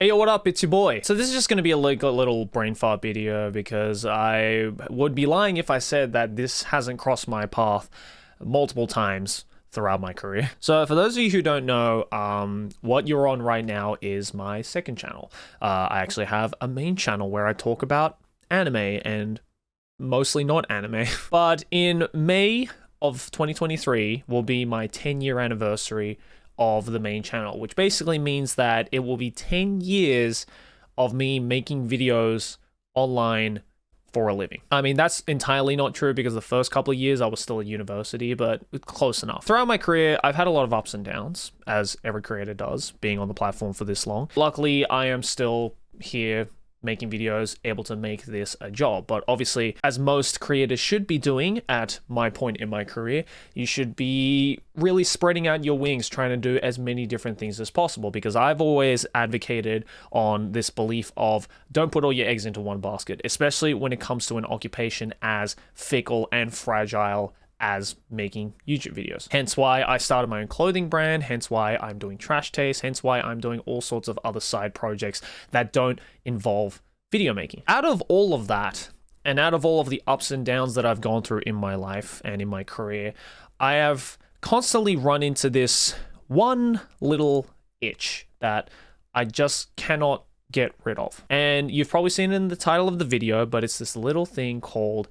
Hey, yo, what up? It's your boy. So this is just going to be a little brain fart video because I would be lying if I said that this hasn't crossed my path multiple times throughout my career. So for those of you who don't know, what you're on right now is my second channel. I actually have a main channel where I talk about anime and mostly not anime. But in May of 2023 will be my 10-year anniversary of the main channel, which basically means that it will be 10 years of me making videos online for a living. I mean, that's entirely not true because the first couple of years I was still at university, but close enough. Throughout my career, I've had a lot of ups and downs, as every creator does, being on the platform for this long. Luckily, I am still here making videos, able to make this a job. But obviously, as most creators should be doing at my point in my career, you should be really spreading out your wings, trying to do as many different things as possible, because I've always advocated on this belief of don't put all your eggs into one basket, especially when it comes to an occupation as fickle and fragile as making YouTube videos. Hence why I started my own clothing brand, hence why I'm doing Trash Taste, hence why I'm doing all sorts of other side projects that don't involve video making. Out of all of that, and out of all of the ups and downs that I've gone through in my life and in my career, I have constantly run into this one little itch that I just cannot get rid of. And you've probably seen it in the title of the video, but it's this little thing called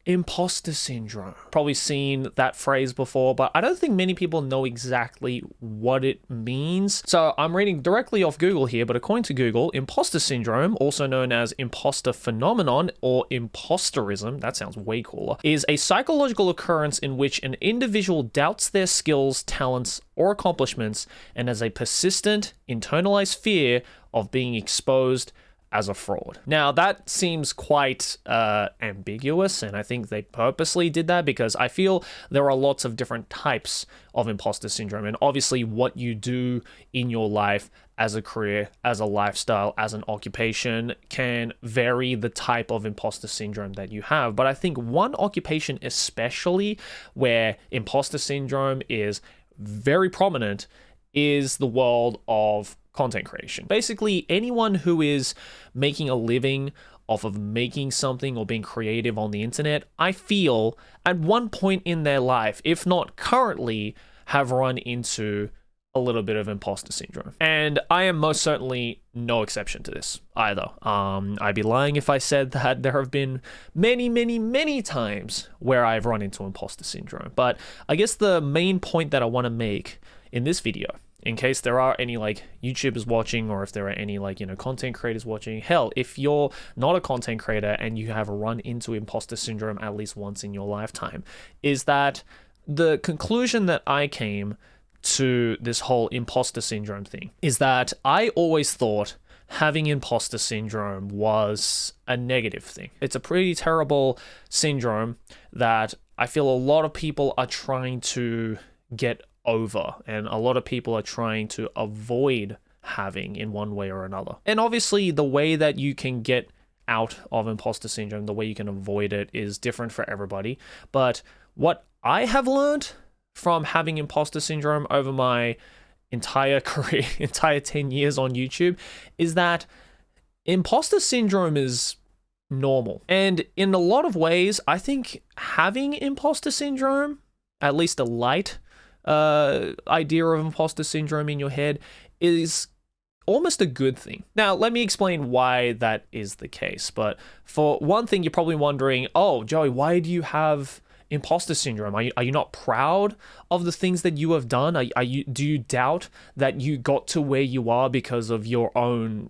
Imposter Syndrome. Probably seen that phrase before, but I don't think many people know exactly what it means. So I'm reading directly off Google here, but according to Google, Imposter Syndrome, also known as imposter phenomenon or imposterism, that sounds way cooler, is a psychological occurrence in which an individual doubts their skills, talents, or accomplishments and has a persistent, internalized fear of being exposed as a fraud. Now, that seems quite ambiguous, and I think they purposely did that because I feel there are lots of different types of imposter syndrome, and obviously what you do in your life as a career, as a lifestyle, as an occupation can vary the type of imposter syndrome that you have. But I think one occupation especially where imposter syndrome is very prominent is the world of content creation. Basically, anyone who is making a living off of making something or being creative on the internet, I feel at one point in their life, if not currently, have run into a little bit of imposter syndrome. And I am most certainly no exception to this either. I'd be lying if I said that there have been many times where I've run into imposter syndrome. But I guess the main point that I want to make in this video, in case there are any YouTubers watching, or if there are any content creators watching, hell, if you're not a content creator and you have run into imposter syndrome at least once in your lifetime, is that the conclusion that I came to this whole imposter syndrome thing is that I always thought having imposter syndrome was a negative thing. It's a pretty terrible syndrome that I feel a lot of people are trying to get over, and a lot of people are trying to avoid having in one way or another. And obviously the way that you can get out of imposter syndrome, the way you can avoid it, is different for everybody. But what I have learned from having imposter syndrome over my entire career, entire 10 years on YouTube, is that imposter syndrome is normal. And in a lot of ways, I think having imposter syndrome, at least a light idea of imposter syndrome in your head, is almost a good thing. Now, let me explain why that is the case. But for one thing, you're probably wondering, oh, Joey, why do you have imposter syndrome? Are you not proud of the things that you have done? Do you doubt that you got to where you are because of your own,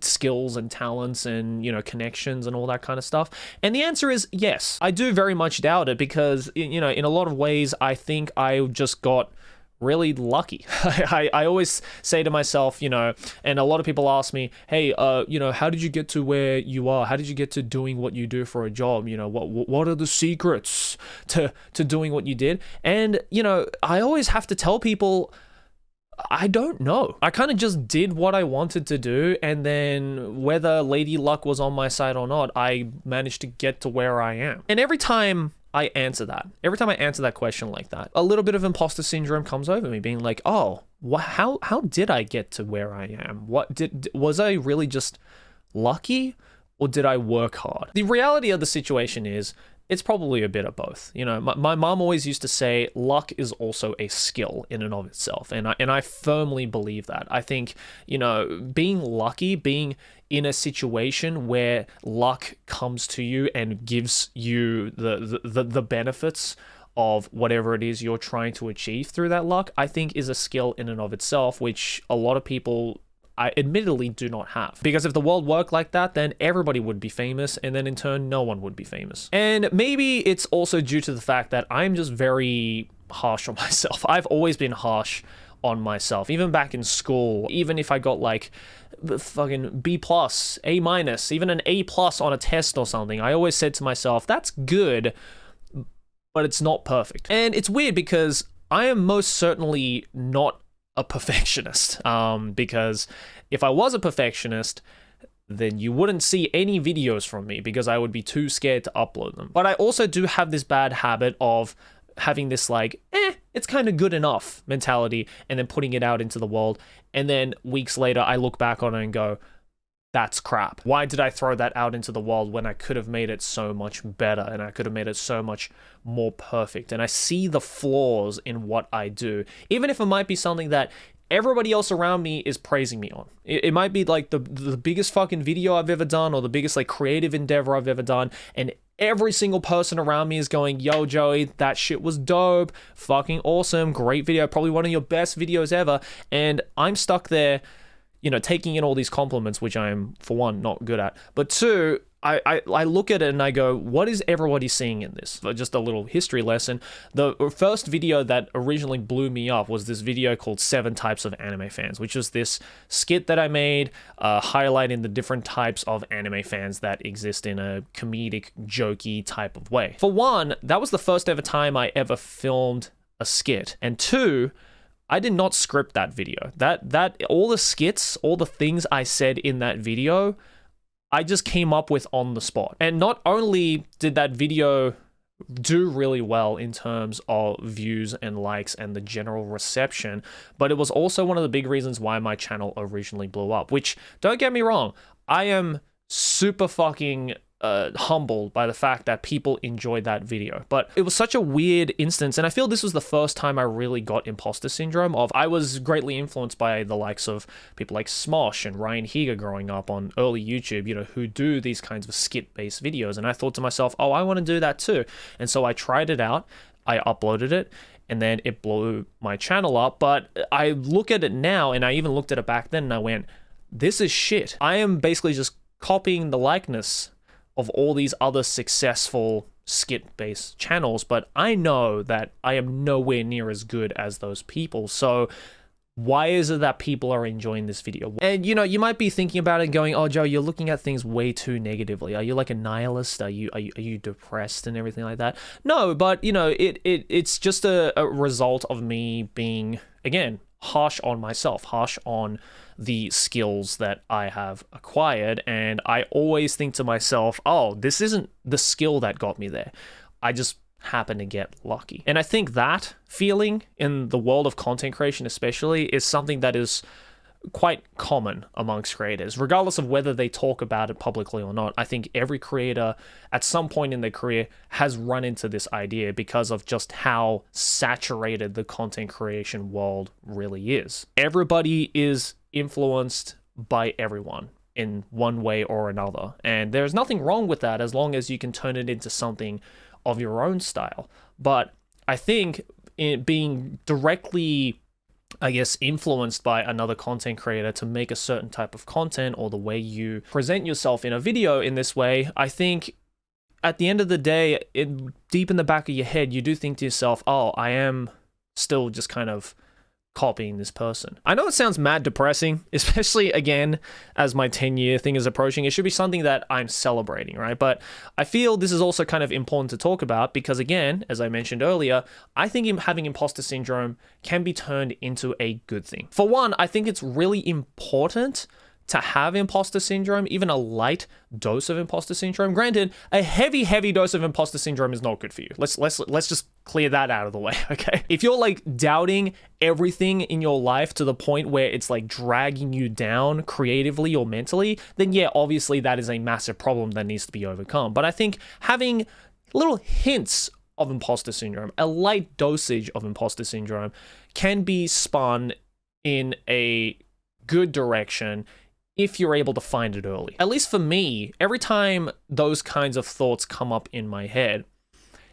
skills and talents and, connections and all that kind of stuff? And the answer is yes. I do very much doubt it because, in a lot of ways, I think I just got really lucky. I always say to myself, and a lot of people ask me, hey, how did you get to where you are? How did you get to doing what you do for a job? What are the secrets to doing what you did? And, I always have to tell people, I don't know. I kind of just did what I wanted to do, and then whether Lady Luck was on my side or not, I managed to get to where I am. And every time I answer that question like that, a little bit of imposter syndrome comes over me, being like, oh, how did I get to where I am? Was I really just lucky, or did I work hard? The reality of the situation is, it's probably a bit of both. You know, my mom always used to say luck is also a skill in and of itself. And I firmly believe that. I think, you know, being lucky, being in a situation where luck comes to you and gives you the benefits of whatever it is you're trying to achieve through that luck, I think is a skill in and of itself, which a lot of people, I admittedly do not have. Because if the world worked like that, then everybody would be famous, and then in turn, no one would be famous. And maybe it's also due to the fact that I'm just very harsh on myself. I've always been harsh on myself, even back in school. Even if I got like fucking B+, A-, even an A+ on a test or something, I always said to myself, that's good, but it's not perfect. And it's weird because I am most certainly not a perfectionist, because if I was a perfectionist, then you wouldn't see any videos from me because I would be too scared to upload them. But I also do have this bad habit of having this like, it's kind of good enough mentality, and then putting it out into the world, and then weeks later I look back on it and go, that's crap. Why did I throw that out into the world when I could have made it so much better, and I could have made it so much more perfect? And I see the flaws in what I do, even if it might be something that everybody else around me is praising me on. It might be like the biggest fucking video I've ever done, or the biggest like creative endeavor I've ever done, and every single person around me is going, yo, Joey, that shit was dope, fucking awesome, great video, probably one of your best videos ever, and I'm stuck there, you know, taking in all these compliments, which I'm, for one, not good at. But two, I look at it and I go, what is everybody seeing in this? Just a little history lesson. The first video that originally blew me up was this video called 7 Types of Anime Fans, which was this skit that I made highlighting the different types of anime fans that exist in a comedic, jokey type of way. For one, that was the first ever time I ever filmed a skit. And two, I did not script that video. That all the skits, all the things I said in that video, I just came up with on the spot. And not only did that video do really well in terms of views and likes and the general reception, but it was also one of the big reasons why my channel originally blew up, which, don't get me wrong, I am super fucking humbled by the fact that people enjoyed that video. But it was such a weird instance, and I feel this was the first time I really got imposter syndrome. I was greatly influenced by the likes of people like Smosh and Ryan Higa growing up on early YouTube, you know, who do these kinds of skit-based videos, and I thought to myself, oh, I want to do that too. And so I tried it out, I uploaded it, and then it blew my channel up. But I look at it now, and I even looked at it back then, and I went, this is shit. I am basically just copying the likeness of all these other successful skit-based channels, but I know that I am nowhere near as good as those people. So why is it that people are enjoying this video? And, you know, you might be thinking about it and going, oh, Joe, you're looking at things way too negatively. Are you like a nihilist? Are you depressed and everything like that? No, but, you know, it's just a result of me being, again, harsh on myself, harsh on the skills that I have acquired. And I always think to myself, oh, this isn't the skill that got me there. I just happen to get lucky. And I think that feeling in the world of content creation especially is something that is quite common amongst creators, regardless of whether they talk about it publicly or not. I think every creator at some point in their career has run into this idea because of just how saturated the content creation world really is. Everybody is influenced by everyone in one way or another, and there's nothing wrong with that as long as you can turn it into something of your own style. But I think it being directly, I guess, influenced by another content creator to make a certain type of content, or the way you present yourself in a video in this way, I think at the end of the day, deep in the back of your head, you do think to yourself, oh, I am still just kind of copying this person. I know it sounds mad depressing, especially again as my 10-year thing is approaching. It should be something that I'm celebrating, right? But I feel this is also kind of important to talk about because, again, as I mentioned earlier, I think having imposter syndrome can be turned into a good thing. For one, I think it's really important to have imposter syndrome, even a light dose of imposter syndrome. Granted, a heavy dose of imposter syndrome is not good for you. Let's just clear that out of the way, okay? If you're like doubting everything in your life to the point where it's like dragging you down creatively or mentally, then yeah, obviously that is a massive problem that needs to be overcome. But I think having little hints of imposter syndrome, a light dosage of imposter syndrome, can be spun in a good direction if you're able to find it early. At least for me, every time those kinds of thoughts come up in my head,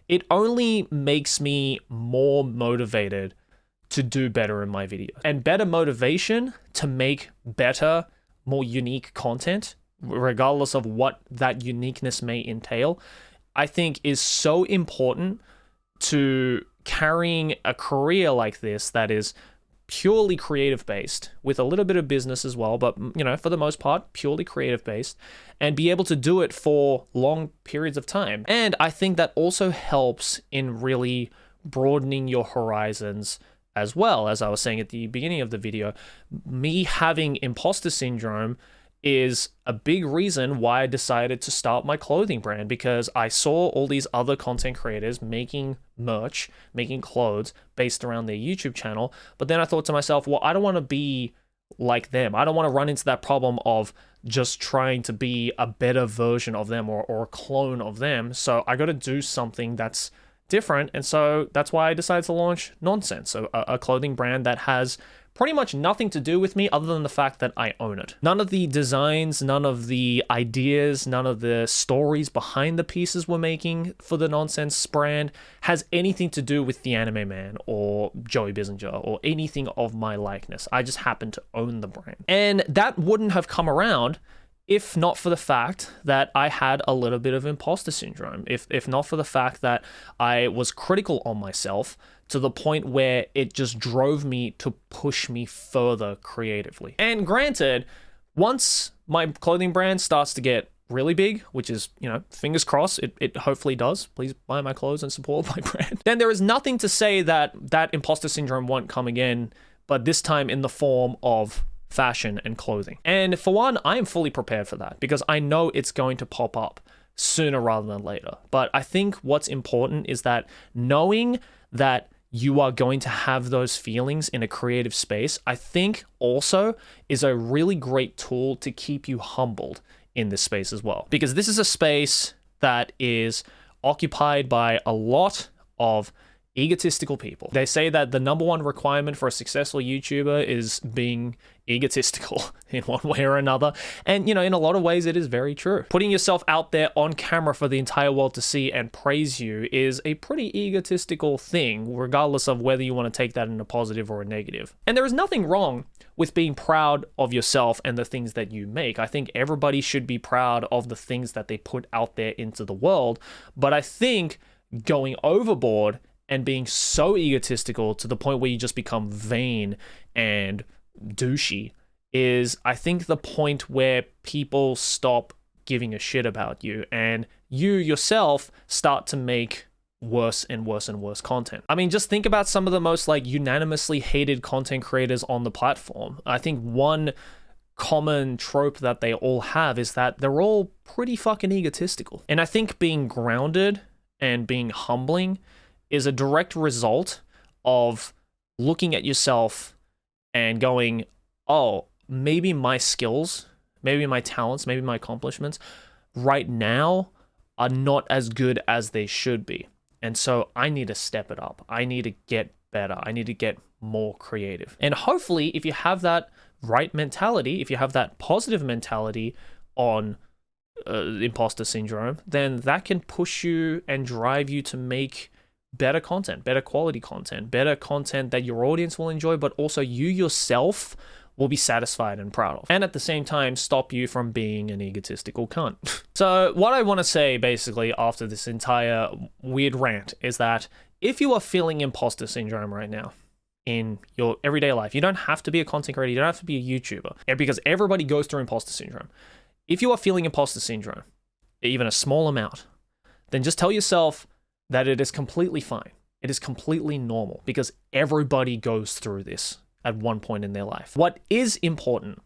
it only makes me more motivated to do better in my videos. And better motivation to make better, more unique content, regardless of what that uniqueness may entail, I think is so important to carrying a career like this that is purely creative based, with a little bit of business as well, but you know, for the most part, purely creative based, and be able to do it for long periods of time. And I think that also helps in really broadening your horizons as well. As I was saying at the beginning of the video, me having imposter syndrome is a big reason why I decided to start my clothing brand, because I saw all these other content creators making merch, making clothes based around their YouTube channel. But then I thought to myself, well, I don't want to be like them. I don't want to run into that problem of just trying to be a better version of them or a clone of them. So I got to do something that's different. And so that's why I decided to launch Nonsense, a clothing brand that has pretty much nothing to do with me other than the fact that I own it. None of the designs, none of the ideas, none of the stories behind the pieces we're making for the Nonsense brand has anything to do with the Anime Man or Joey Bissinger or anything of my likeness. I just happen to own the brand. And that wouldn't have come around if not for the fact that I had a little bit of imposter syndrome, if not for the fact that I was critical on myself to the point where it just drove me to push me further creatively. And granted, once my clothing brand starts to get really big, which is, you know, fingers crossed, it hopefully does. Please buy my clothes and support my brand. Then there is nothing to say that that imposter syndrome won't come again, but this time in the form of fashion and clothing. And for one, I am fully prepared for that because I know it's going to pop up sooner rather than later. But I think what's important is that knowing that you are going to have those feelings in a creative space, I think also is a really great tool to keep you humbled in this space as well. Because this is a space that is occupied by a lot of egotistical people. They say that the number one requirement for a successful YouTuber is being egotistical in one way or another. And, you know, in a lot of ways, it is very true. Putting yourself out there on camera for the entire world to see and praise you is a pretty egotistical thing, regardless of whether you want to take that in a positive or a negative. And there is nothing wrong with being proud of yourself and the things that you make. I think everybody should be proud of the things that they put out there into the world. But I think going overboard and being so egotistical to the point where you just become vain and douchey is, I think, the point where people stop giving a shit about you and you yourself start to make worse and worse and worse content. I mean, just think about some of the most like unanimously hated content creators on the platform. I think one common trope that they all have is that they're all pretty fucking egotistical. And I think being grounded and being humbling is a direct result of looking at yourself and going, oh, maybe my skills, maybe my talents, maybe my accomplishments right now are not as good as they should be. And so I need to step it up. I need to get better. I need to get more creative. And hopefully, if you have that right mentality, if you have that positive mentality on imposter syndrome, then that can push you and drive you to make better content, better quality content, better content that your audience will enjoy, but also you yourself will be satisfied and proud of. And at the same time, stop you from being an egotistical cunt. So what I want to say basically after this entire weird rant is that if you are feeling imposter syndrome right now in your everyday life, you don't have to be a content creator, you don't have to be a YouTuber, because everybody goes through imposter syndrome. If you are feeling imposter syndrome, even a small amount, then just tell yourself that it is completely fine. It is completely normal because everybody goes through this at one point in their life. What is important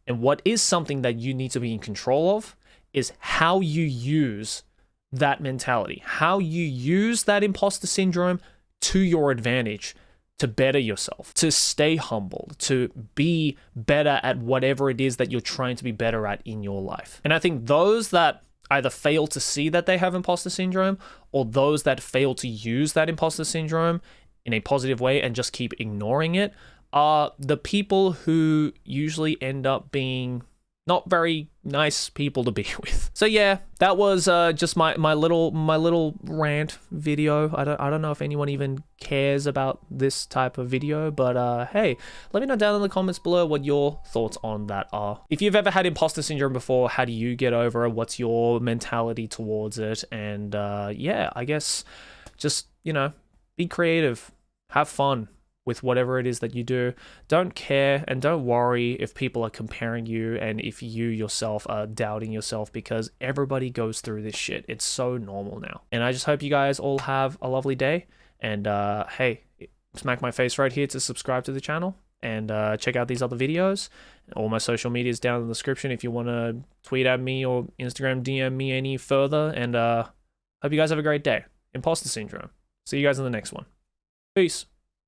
And what is something that you need to be in control of is how you use that mentality, how you use that imposter syndrome to your advantage, to better yourself, to stay humble, to be better at whatever it is that you're trying to be better at in your life. And I think those that either fail to see that they have imposter syndrome, or those that fail to use that imposter syndrome in a positive way and just keep ignoring it, are the people who usually end up being not very nice people to be with. So yeah, that was just my little rant video. I don't know if anyone even cares about this type of video, but hey, let me know down in the comments below what your thoughts on that are. If you've ever had imposter syndrome before, how do you get over it? What's your mentality towards it? And yeah, I guess just, you know, be creative, have fun with whatever it is that you do. Don't care and don't worry if people are comparing you and if you yourself are doubting yourself, because everybody goes through this shit. It's so normal now. And I just hope you guys all have a lovely day. And hey, smack my face right here to subscribe to the channel and check out these other videos. All my social media is down in the description if you want to tweet at me or Instagram DM me any further. And hope you guys have a great day. Imposter syndrome. See you guys in the next one. Peace.